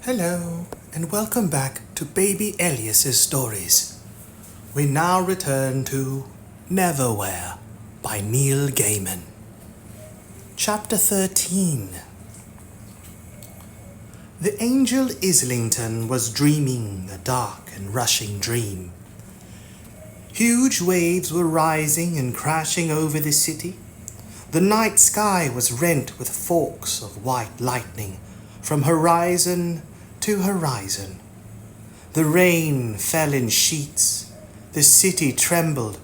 Hello, and welcome back to Baby Elias's stories. We now return to Neverwhere by Neil Gaiman. Chapter 13. The angel Islington was dreaming a dark and rushing dream. Huge waves were rising and crashing over the city. The night sky was rent with forks of white lightning from horizon to horizon. The rain fell in sheets. The city trembled.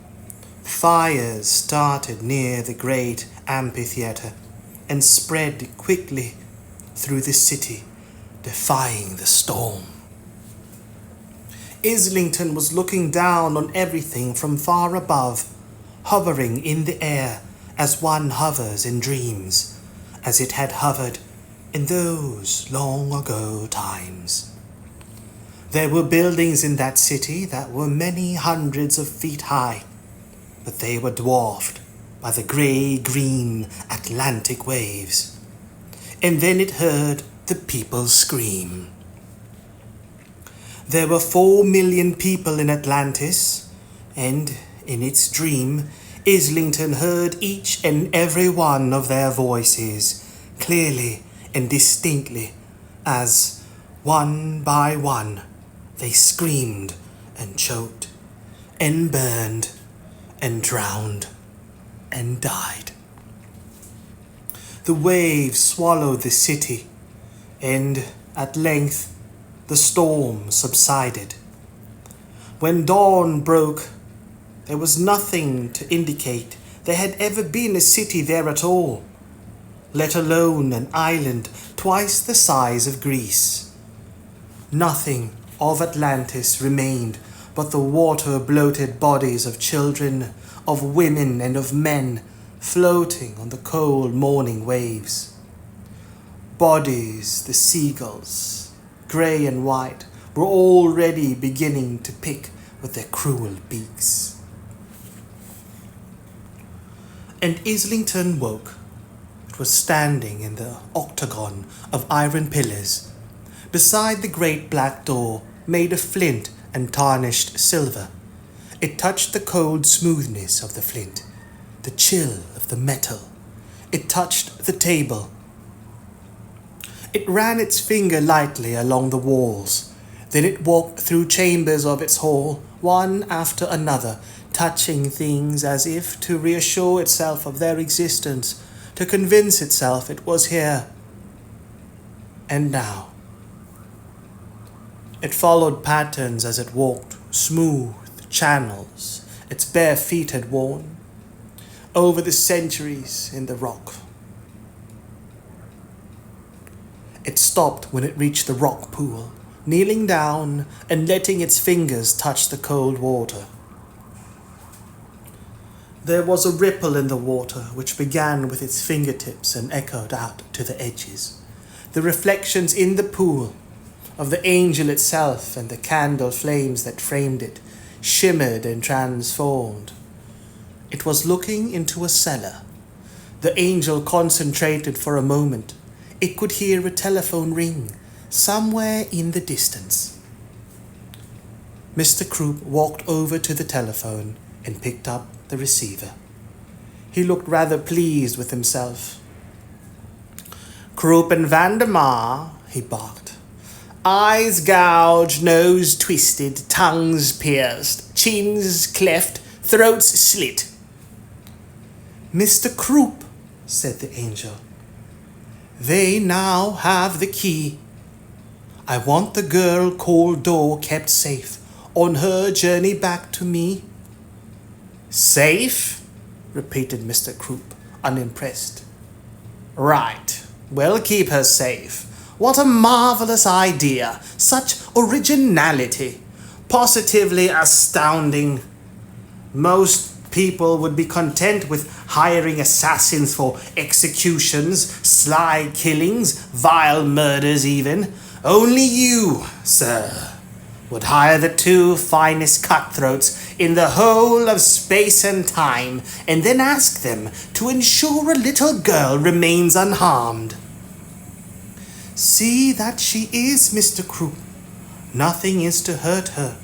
Fires started near the great amphitheater and spread quickly through the city, defying the storm. Islington was looking down on everything from far above, hovering in the air as one hovers in dreams, as it had hovered in those long ago times. There were buildings in that city that were many hundreds of feet high, but they were dwarfed by the grey-green Atlantic waves. And then it heard the people scream. There were 4 million people in Atlantis, and in its dream, Islington heard each and every one of their voices, clearly and distinctly, as, one by one, they screamed and choked, and burned, and drowned, and died. The waves swallowed the city, and at length the storm subsided. When dawn broke, there was nothing to indicate there had ever been a city there at all, let alone an island twice the size of Greece. Nothing of Atlantis remained but the water-bloated bodies of children, of women, and of men floating on the cold morning waves. Bodies the seagulls, grey and white, were already beginning to pick with their cruel beaks. And Islington woke. It was standing in the octagon of iron pillars, beside the great black door made of flint and tarnished silver. It touched the cold smoothness of the flint, the chill of the metal. It touched the table. It ran its finger lightly along the walls. Then it walked through chambers of its hall, one after another, touching things as if to reassure itself of their existence, to convince itself it was here. And now. It followed patterns as it walked, smooth channels its bare feet had worn, over the centuries in the rock. It stopped when it reached the rock pool, kneeling down and letting its fingers touch the cold water. There was a ripple in the water which began with its fingertips and echoed out to the edges. The reflections in the pool of the angel itself and the candle flames that framed it shimmered and transformed. It was looking into a cellar. The angel concentrated for a moment. It could hear a telephone ring somewhere in the distance. Mr. Croup walked over to the telephone and picked up the receiver. He looked rather pleased with himself. "Croup and Vandermeer," he barked. "Eyes gouged, nose twisted, tongues pierced, chins cleft, throats slit." "Mr. Croup," said the angel, "they now have the key. I want the girl called Door kept safe on her journey back to me." "Safe?" repeated Mr. Croup, unimpressed. "Right. We'll keep her safe. What a marvelous idea. Such originality. Positively astounding. Most people would be content with hiring assassins for executions, sly killings, vile murders even. Only you, sir, would hire the 2 finest cutthroats in the whole of space and time, and then ask them to ensure a little girl remains unharmed. See that she is, Mr. Croup. Nothing is to hurt her.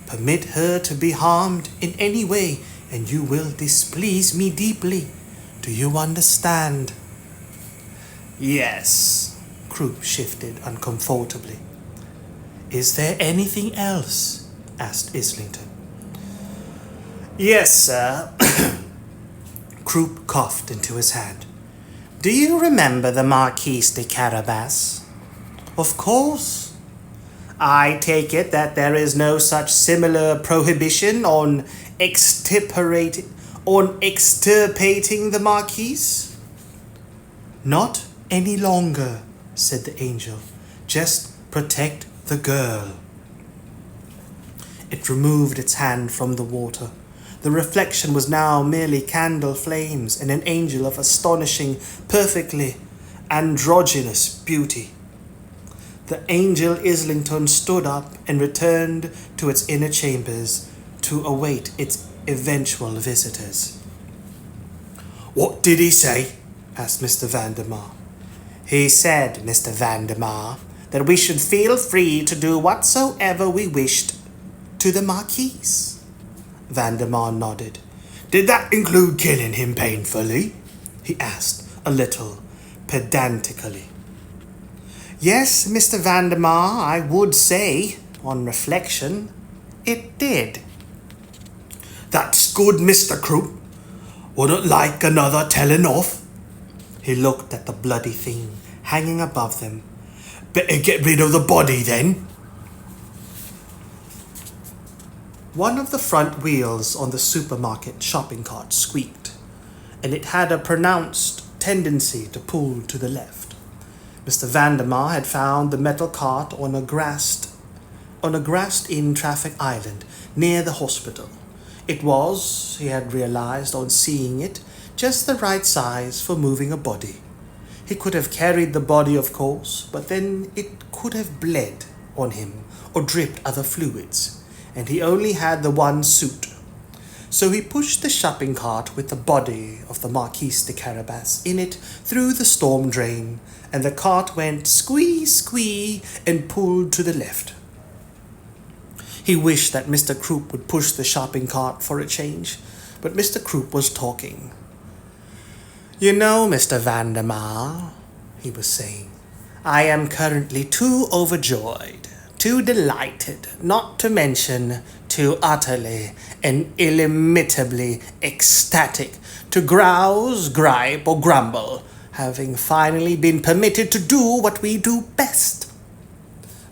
Permit her to be harmed in any way, and you will displease me deeply. Do you understand? Yes. Croup shifted uncomfortably. Is there anything else? Asked Islington. Yes, sir. Croup coughed into his hand. Do you remember the Marquise de Carabas? Of course. I take it that there is no such similar prohibition on extirpating the Marquise? Not any longer, said the angel. Just protect the girl. It removed its hand from the water. The reflection was now merely candle flames and an angel of astonishing, perfectly androgynous beauty. The angel Islington stood up and returned to its inner chambers to await its eventual visitors. What did he say? Asked Mr. Vandermeer. He said, Mr. Vandermeer, that we should feel free to do whatsoever we wished to the Marquise. Vandermeer nodded. Did that include killing him painfully? He asked, a little pedantically. Yes, Mr. Vandermeer, I would say, on reflection, it did. That's good, Mr. Croup. Wouldn't like another telling off. He looked at the bloody thing hanging above them. Better get rid of the body then. One of the front wheels on the supermarket shopping cart squeaked, and it had a pronounced tendency to pull to the left. Mr. Vandermeer had found the metal cart on a grassed-in traffic island near the hospital. It was, he had realized on seeing it, just the right size for moving a body. He could have carried the body, of course, but then it could have bled on him or dripped other fluids, and he only had the one suit. So he pushed the shopping cart with the body of the Marquise de Carabas in it through the storm drain, and the cart went squee, squee, and pulled to the left. He wished that Mr. Croup would push the shopping cart for a change, but Mr. Croup was talking. You know, Mr. Vandermeer, he was saying, I am currently too overjoyed, too delighted, not to mention too utterly and illimitably ecstatic to grouse, gripe, or grumble, having finally been permitted to do what we do best.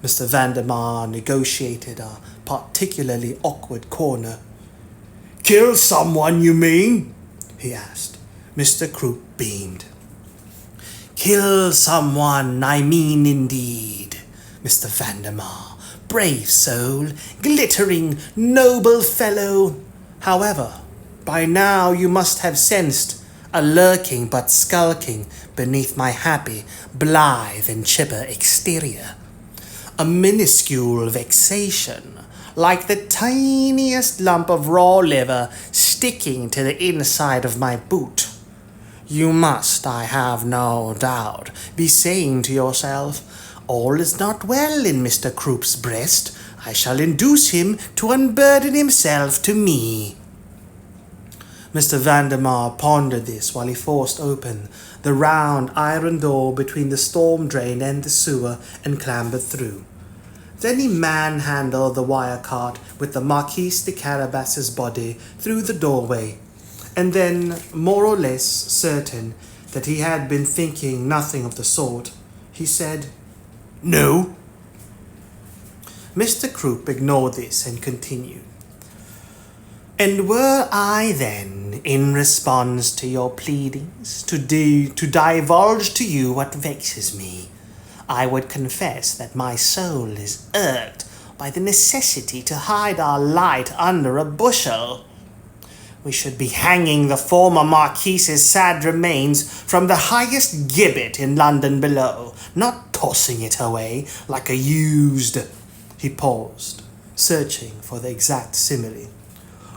Mr. Vandermeer negotiated a particularly awkward corner. Kill someone, you mean? He asked. Mr. Croup beamed. Kill someone, I mean indeed, Mr. Vandermeer. Brave soul, glittering, noble fellow. However, by now you must have sensed a lurking but skulking beneath my happy, blithe and chipper exterior. A minuscule vexation, like the tiniest lump of raw liver sticking to the inside of my boot. You must, I have no doubt, be saying to yourself, all is not well in Mr. Croup's breast. I shall induce him to unburden himself to me. Mr. Vandermeer pondered this while he forced open the round iron door between the storm drain and the sewer and clambered through. Then he manhandled the wire cart with the Marquise de Carabas's body through the doorway, and then, more or less certain that he had been thinking nothing of the sort, he said, No. Mr. Croup ignored this and continued. And were I then, in response to your pleadings, to divulge to you what vexes me, I would confess that my soul is irked by the necessity to hide our light under a bushel. We should be hanging the former Marquise's sad remains from the highest gibbet in London below, not tossing it away like a used... He paused, searching for the exact simile.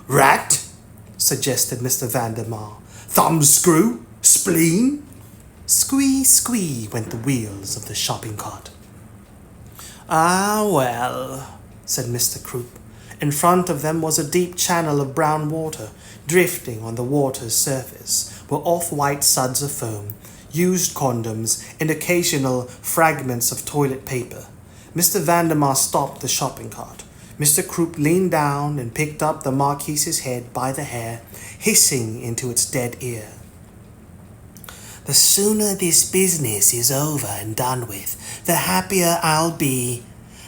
Rat? Suggested Mr. Vandermeer. Thumbscrew? Spleen? Squee, squee went the wheels of the shopping cart. "Ah, well," said Mr. Croup. In front of them was a deep channel of brown water. Drifting on the water's surface were off-white suds of foam, used condoms, and occasional fragments of toilet paper. Mr. Vandermeer stopped the shopping cart. Mr. Croup leaned down and picked up the Marquise's head by the hair, hissing into its dead ear. "The sooner this business is over and done with, the happier I'll be.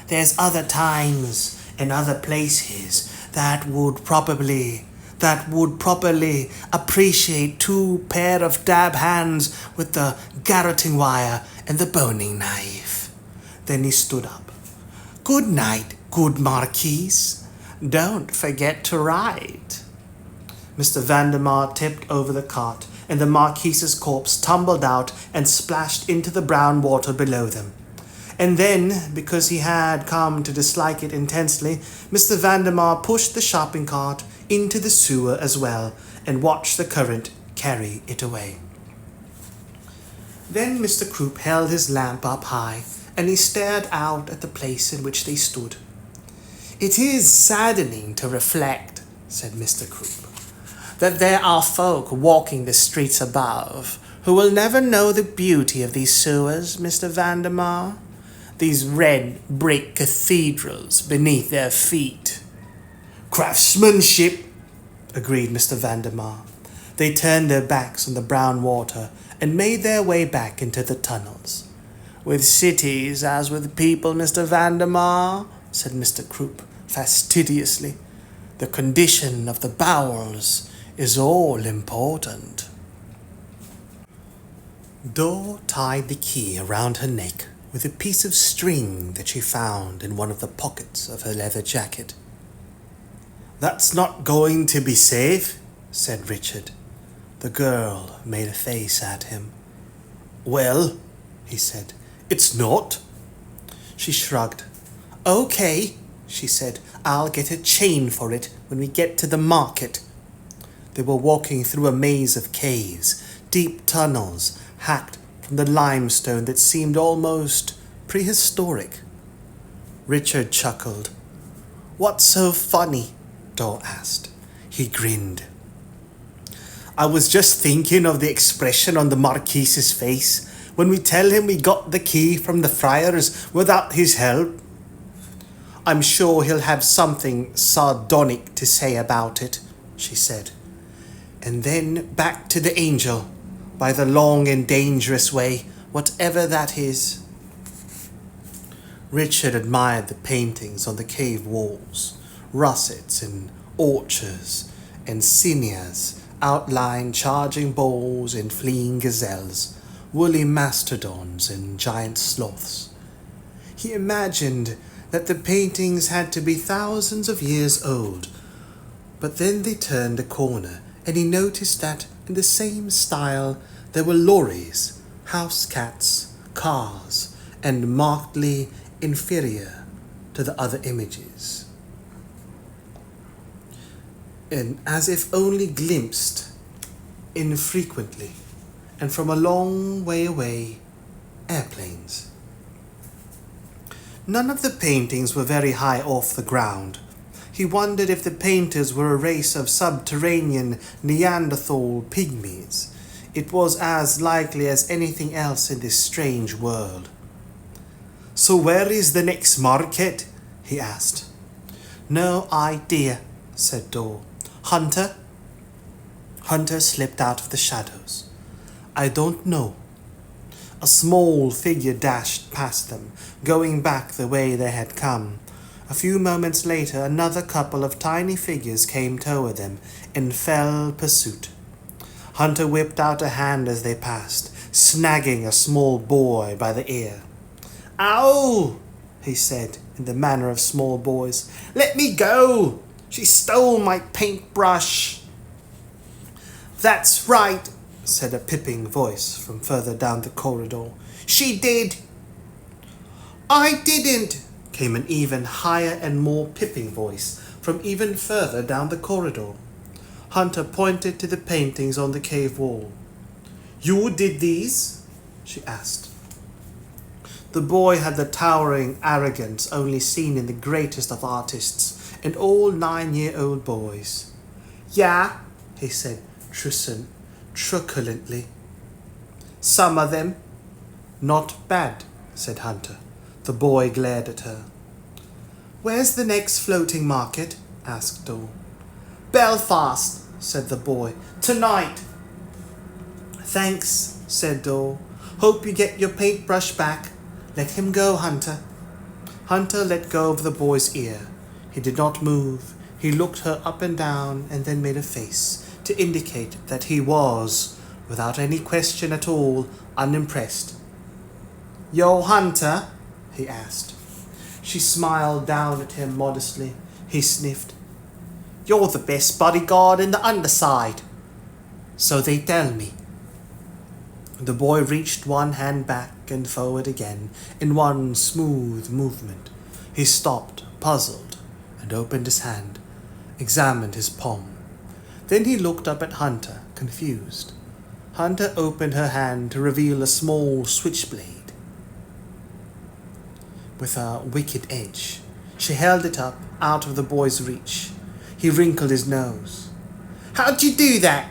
There's other times and other places that would properly appreciate two pair of dab hands with the garroting wire and the boning knife." Then he stood up. "Good night, good Marquise. Don't forget to write." Mr. Vandermeer tipped over the cart, and the Marquise's corpse tumbled out and splashed into the brown water below them. And then, because he had come to dislike it intensely, Mr. Vandermeer pushed the shopping cart into the sewer as well, and watched the current carry it away. Then Mr. Croup held his lamp up high, and he stared out at the place in which they stood. "It is saddening to reflect," said Mr. Croup, "that there are folk walking the streets above who will never know the beauty of these sewers, Mr. Vandermeer. These red brick cathedrals beneath their feet." "Craftsmanship," agreed Mr. Vandermeer. They turned their backs on the brown water and made their way back into the tunnels. "With cities as with people, Mr. Vandermeer," said Mr. Croup fastidiously, "the condition of the bowels is all important." Dor tied the key around her neck with a piece of string that she found in one of the pockets of her leather jacket. "That's not going to be safe," said Richard. The girl made a face at him. "Well," he said, "it's not." She shrugged. "Okay," she said, "I'll get a chain for it when we get to the market." They were walking through a maze of caves, deep tunnels, hacked from the limestone that seemed almost prehistoric. Richard chuckled. "What's so funny?" Dor asked. He grinned. "I was just thinking of the expression on the Marquise's face when we tell him we got the key from the friars without his help. I'm sure he'll have something sardonic to say about it," she said. "And then back to the angel, by the long and dangerous way, whatever that is." Richard admired the paintings on the cave walls. Russets and orchards and zinnias outlined charging bulls and fleeing gazelles, woolly mastodons and giant sloths. He imagined that the paintings had to be thousands of years old, but then they turned a corner and he noticed that in the same style there were lorries, house cats, cars, and markedly inferior to the other images. And as if only glimpsed infrequently, and from a long way away, airplanes. None of the paintings were very high off the ground. He wondered if the painters were a race of subterranean Neanderthal pygmies. It was as likely as anything else in this strange world. "So where is the next market?" he asked. "No idea," said Dor. "Hunter?" Hunter slipped out of the shadows. "I don't know." A small figure dashed past them, going back the way they had come. A few moments later, another couple of tiny figures came toward them in fell pursuit. Hunter whipped out a hand as they passed, snagging a small boy by the ear. "Ow!" he said in the manner of small boys. "Let me go! She stole my paintbrush." "That's right," said a piping voice from further down the corridor. "She did." "I didn't," came an even higher and more piping voice from even further down the corridor. Hunter pointed to the paintings on the cave wall. "You did these?" she asked. The boy had the towering arrogance only seen in the greatest of artists and all 9-year-old boys. Yeah, he said truculently. Some of them. Not bad, said Hunter. The boy glared at her. Where's the next floating market? Asked Dole. Belfast, said the boy. Tonight. Thanks, said Dole. Hope you get your paintbrush back. Let him go, Hunter. Hunter let go of the boy's ear. He did not move. He looked her up and down and then made a face to indicate that he was, without any question at all, unimpressed. Yo, Hunter? He asked. She smiled down at him modestly. He sniffed. You're the best bodyguard in the underside. So they tell me. The boy reached one hand back and forward again in one smooth movement. He stopped, puzzled, and opened his hand, examined his palm. Then he looked up at Hunter, confused. Hunter opened her hand to reveal a small switchblade with a wicked edge. She held it up, out of the boy's reach. He wrinkled his nose. How'd you do that?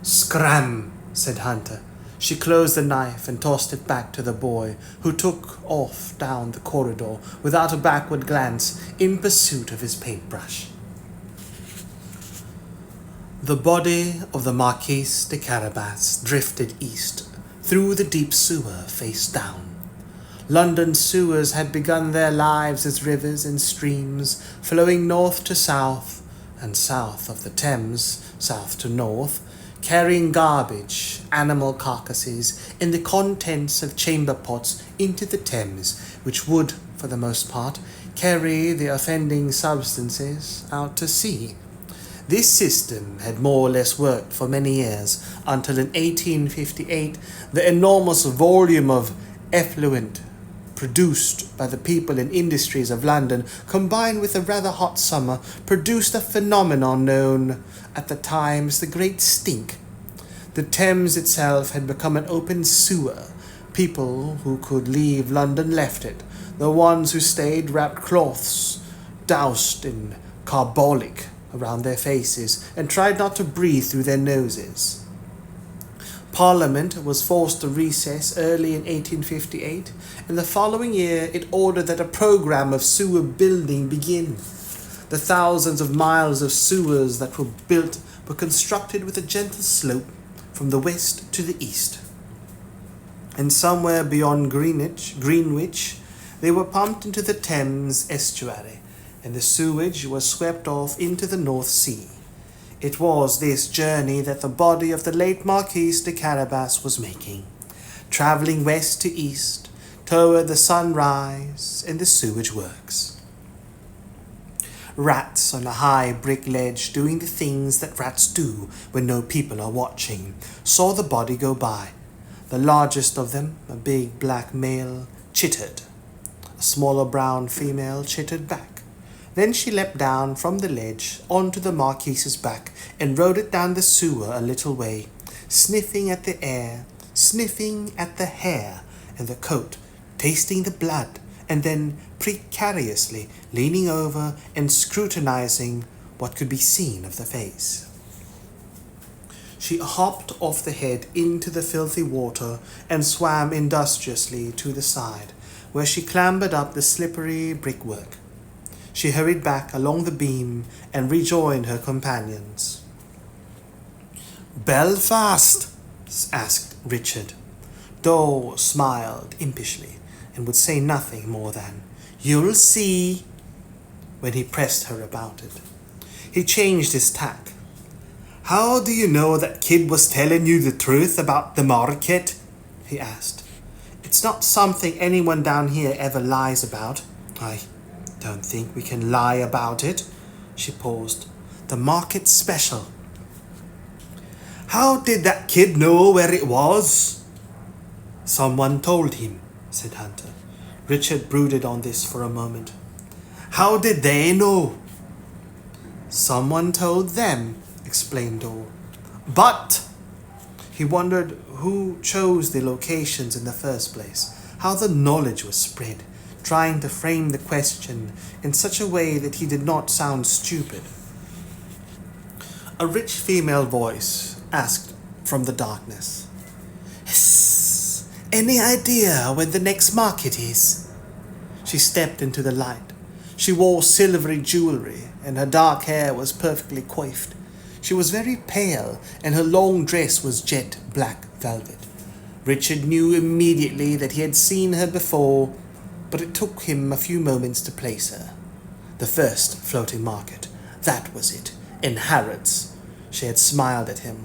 Scram, said Hunter. She closed the knife and tossed it back to the boy, who took off down the corridor without a backward glance in pursuit of his paintbrush. The body of the Marquise de Carabas drifted east, through the deep sewer face down. London's sewers had begun their lives as rivers and streams, flowing north to south, and south of the Thames, south to north, carrying garbage, animal carcasses, and the contents of chamber pots into the Thames, which would, for the most part, carry the offending substances out to sea. This system had more or less worked for many years, until in 1858 the enormous volume of effluent produced by the people and industries of London, combined with a rather hot summer, produced a phenomenon known at the time as the Great Stink. The Thames itself had become an open sewer. People who could leave London left it. The ones who stayed wrapped cloths doused in carbolic around their faces and tried not to breathe through their noses. Parliament was forced to recess early in 1858, and the following year it ordered that a program of sewer building begin. The thousands of miles of sewers that were built were constructed with a gentle slope from the west to the east. And somewhere beyond Greenwich, they were pumped into the Thames estuary, and the sewage was swept off into the North Sea. It was this journey that the body of the late Marquise de Carabas was making, travelling west to east, toward the sunrise and the sewage works. Rats on a high brick ledge, doing the things that rats do when no people are watching, saw the body go by. The largest of them, a big black male, chittered. A smaller brown female chittered back. Then she leapt down from the ledge onto the Marquise's back and rode it down the sewer a little way, sniffing at the air, sniffing at the hair and the coat, tasting the blood, and then precariously leaning over and scrutinizing what could be seen of the face. She hopped off the head into the filthy water and swam industriously to the side, where she clambered up the slippery brickwork. She hurried back along the beam and rejoined her companions. Belfast? Asked Richard. Dole smiled impishly and would say nothing more than, You'll see, when he pressed her about it. He changed his tack. How do you know that kid was telling you the truth about the market? He asked. It's not something anyone down here ever lies about. I don't think we can lie about it. She paused. The market's special. How did that kid know where it was? Someone told him, said Hunter. Richard brooded on this for a moment. How did they know? Someone told them, explained Dole. But, He wondered who chose the locations in the first place, how the knowledge was spread, trying to frame the question in such a way that he did not sound stupid. A rich female voice asked from the darkness, "Hiss, any idea when the next market is?" She stepped into the light. She wore silvery jewelry, and her dark hair was perfectly coiffed. She was very pale, and her long dress was jet black velvet. Richard knew immediately that he had seen her before, but it took him a few moments to place her. The first floating market, that was it, in Harrods. She had smiled at him.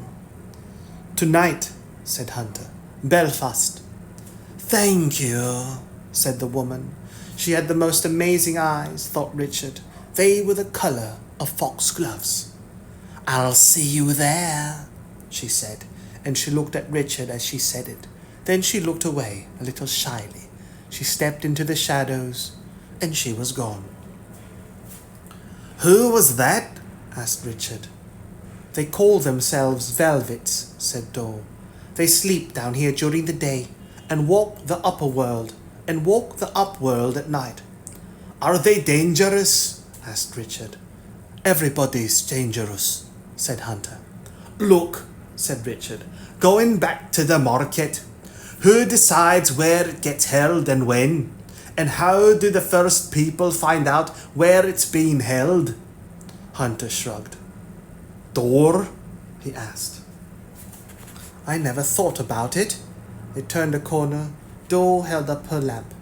"Tonight," said Hunter. "Belfast." "Thank you," said the woman. She had the most amazing eyes, thought Richard. They were the colour of foxgloves. "I'll see you there," she said, and she looked at Richard as she said it. Then she looked away, a little shyly. She stepped into the shadows, and she was gone. "Who was that?" asked Richard. "They call themselves Velvets," said Dor. "They sleep down here during the day, and walk the upworld at night." "Are they dangerous?" asked Richard. "Everybody's dangerous," said Hunter. "Look," said Richard, "going back to the market. Who decides where it gets held and when? And how do the first people find out where it's being held?" Hunter shrugged. "Door?" he asked. "I never thought about it." They turned a corner. Dor held up her lamp.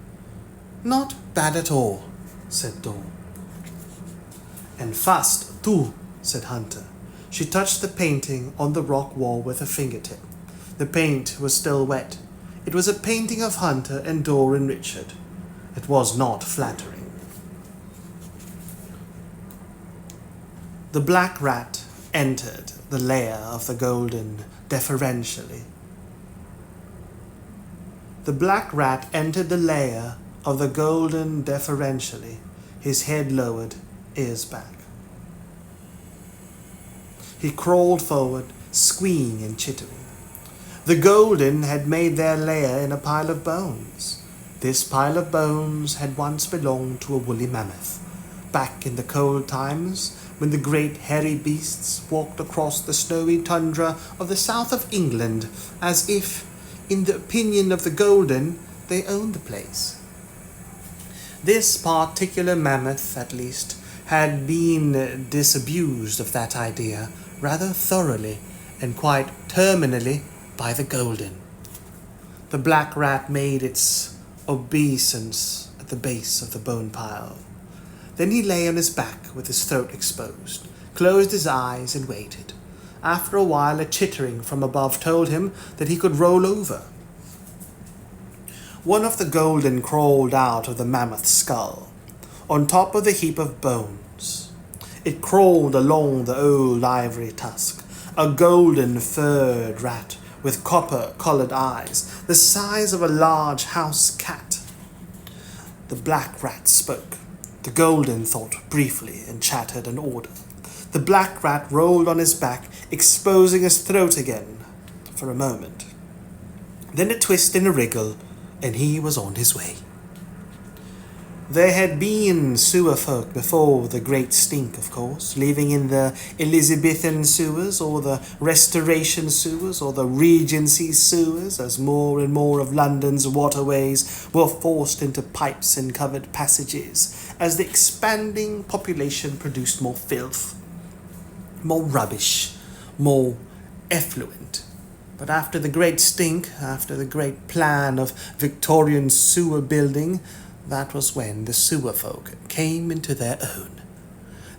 "Not bad at all," said Dor. "And fast, too," said Hunter. She touched the painting on the rock wall with her fingertip. The paint was still wet. It was a painting of Hunter and Dor and Richard. It was not flattering. The black rat entered the lair of the golden deferentially. The black rat entered the lair of the golden deferentially, his head lowered, ears back. He crawled forward, squealing and chittering. The golden had made their lair in a pile of bones. This pile of bones had once belonged to a woolly mammoth, back in the cold times when the great hairy beasts walked across the snowy tundra of the south of England as if, in the opinion of the golden, they owned the place. This particular mammoth, at least, had been disabused of that idea rather thoroughly and quite terminally by the golden. The black rat made its obeisance at the base of the bone pile. Then he lay on his back with his throat exposed, closed his eyes and waited. After a while, a chittering from above told him that he could roll over. One of the golden crawled out of the mammoth's skull, on top of the heap of bones. It crawled along the old ivory tusk, a golden furred rat with copper-colored eyes, the size of a large house cat. The black rat spoke. The golden thought briefly and chattered an order. The black rat rolled on his back, exposing his throat again for a moment. Then a twist and a wriggle, and he was on his way. There had been sewer folk before the Great Stink, of course, living in the Elizabethan sewers, or the Restoration sewers, or the Regency sewers, as more and more of London's waterways were forced into pipes and covered passages, as the expanding population produced more filth, more rubbish, more effluent. But after the Great Stink, after the great plan of Victorian sewer building, that was when the sewer folk came into their own.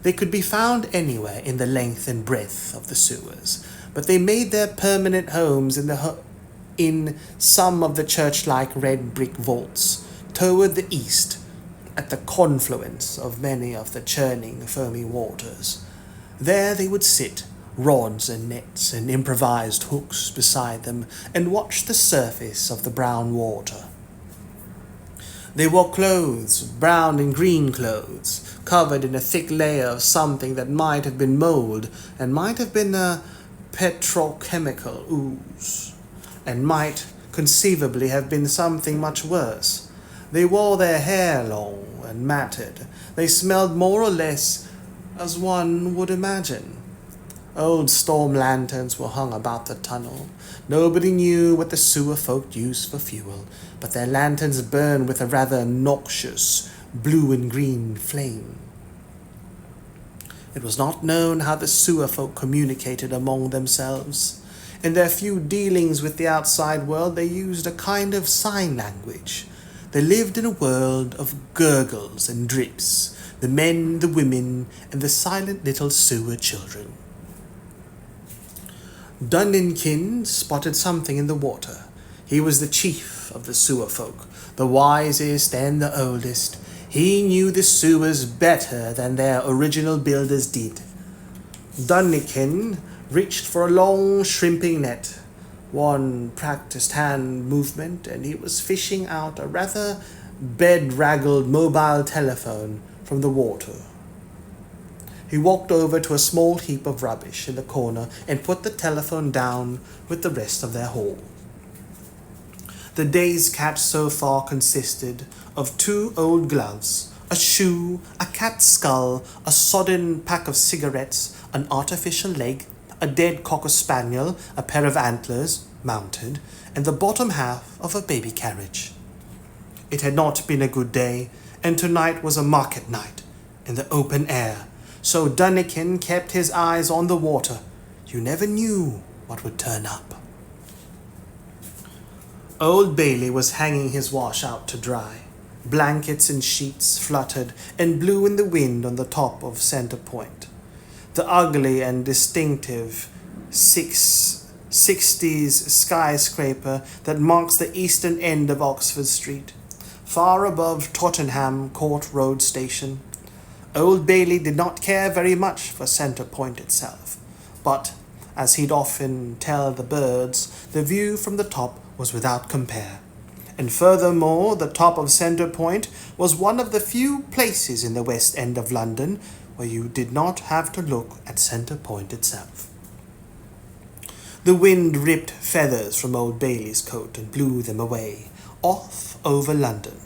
They could be found anywhere in the length and breadth of the sewers, but they made their permanent homes in some of the church-like red brick vaults toward the east, at the confluence of many of the churning, foamy waters. There they would sit, rods and nets and improvised hooks beside them, and watch the surface of the brown water. They wore clothes, brown and green clothes, covered in a thick layer of something that might have been mold and might have been petrochemical ooze, and might conceivably have been something much worse. They wore their hair long and matted. They smelled more or less as one would imagine. Old storm lanterns were hung about the tunnel. Nobody knew what the sewer folk used for fuel, but their lanterns burned with a rather noxious blue and green flame. It was not known how the sewer folk communicated among themselves. In their few dealings with the outside world, they used a kind of sign language. They lived in a world of gurgles and drips, the men, the women, and the silent little sewer children. Dunnikin spotted something in the water. He was the chief of the sewer folk, the wisest and the oldest. He knew the sewers better than their original builders did. Dunnikin reached for a long shrimping net. One practiced hand movement, and he was fishing out a rather bedraggled mobile telephone from the water. He walked over to a small heap of rubbish in the corner and put the telephone down with the rest of their haul. The day's catch so far consisted of 2 old gloves, a shoe, a cat's skull, a sodden pack of cigarettes, an artificial leg, a dead cocker spaniel, a pair of antlers, mounted, and the bottom half of a baby carriage. It had not been a good day, and tonight was a market night, in the open air, so Dunnikin kept his eyes on the water. You never knew what would turn up. Old Bailey was hanging his wash out to dry. Blankets and sheets fluttered and blew in the wind on the top of Center Point. The ugly and distinctive 60s skyscraper that marks the eastern end of Oxford Street, far above Tottenham Court Road Station. Old Bailey did not care very much for Center Point itself, but, as he'd often tell the birds, the view from the top was without compare. And furthermore, the top of Center Point was one of the few places in the West End of London where you did not have to look at Center Point itself. The wind ripped feathers from Old Bailey's coat and blew them away, off over London.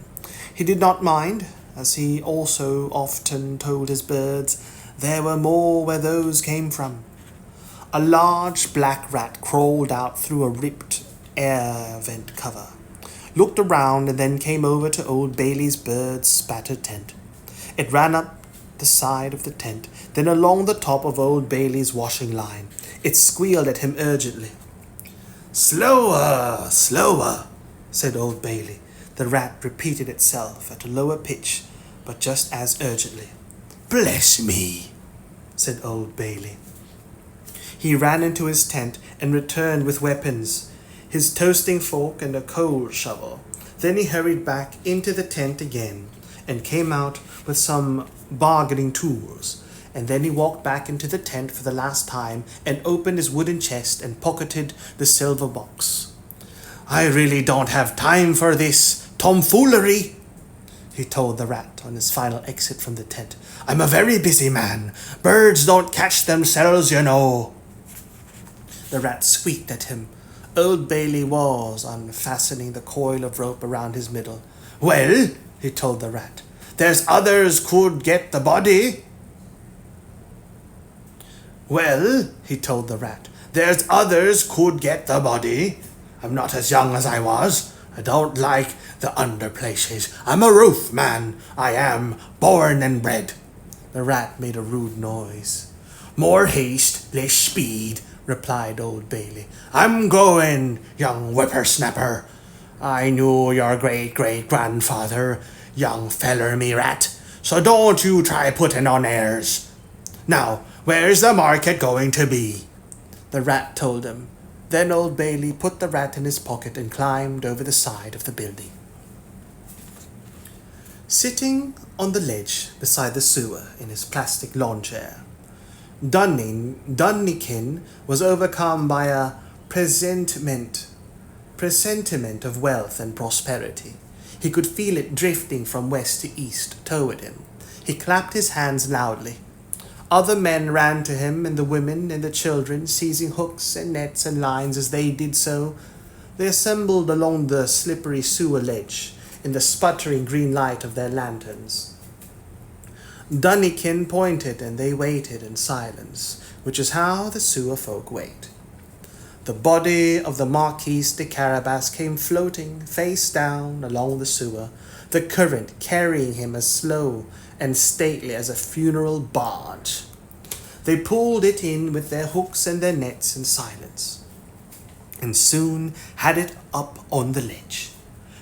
He did not mind, as he also often told his birds, there were more where those came from. A large black rat crawled out through a ripped air vent cover, looked around, and then came over to Old Bailey's bird-spattered tent. It ran up the side of the tent, then along the top of Old Bailey's washing line. It squealed at him urgently. "Slower, slower," said Old Bailey. The rat repeated itself at a lower pitch, but just as urgently. "Bless me," said Old Bailey. He ran into his tent and returned with weapons, his toasting fork and a coal shovel. Then he hurried back into the tent again and came out with some bargaining tools. And then he walked back into the tent for the last time and opened his wooden chest and pocketed the silver box. "I really don't have time for this tomfoolery," he told the rat on his final exit from the tent. "I'm a very busy man. Birds don't catch themselves, you know." The rat squeaked at him. Old Bailey was unfastening the coil of rope around his middle. "Well," he told the rat, "there's others could get the body." "Well," he told the rat, "there's others could get the body. I'm not as young as I was. I don't like the under places. I'm a roof man. I am, born and bred." The rat made a rude noise. "More haste, less speed," replied Old Bailey. "I'm going, young whippersnapper. I knew your great-great-grandfather, young feller me rat, so don't you try putting on airs. Now, where's the market going to be?" The rat told him. Then Old Bailey put the rat in his pocket and climbed over the side of the building. Sitting on the ledge beside the sewer in his plastic lawn chair, Dunnikin was overcome by a presentiment of wealth and prosperity. He could feel it drifting from west to east toward him. He clapped his hands loudly. Other men ran to him, and the women and the children, seizing hooks and nets and lines as they did so, they assembled along the slippery sewer ledge in the sputtering green light of their lanterns. Dunnikin pointed, and they waited in silence, which is how the sewer folk wait. The body of the Marquis de Carabas came floating, face down, along the sewer, the current carrying him as slow and stately as a funeral barge. They pulled it in with their hooks and their nets in silence, and soon had it up on the ledge.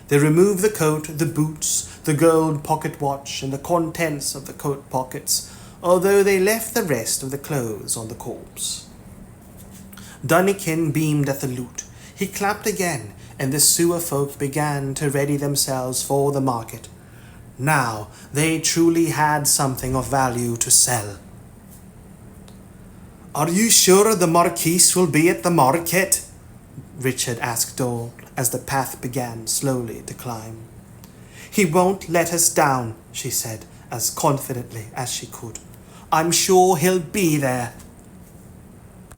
They removed the coat, the boots, the gold pocket watch, and the contents of the coat pockets, although they left the rest of the clothes on the corpse. Dunnikin beamed at the loot. He clapped again, and the sewer folk began to ready themselves for the market. Now they truly had something of value to sell. "Are you sure the Marquis will be at the market?" Richard asked Dole as the path began slowly to climb. "He won't let us down," she said, as confidently as she could. "I'm sure he'll be there."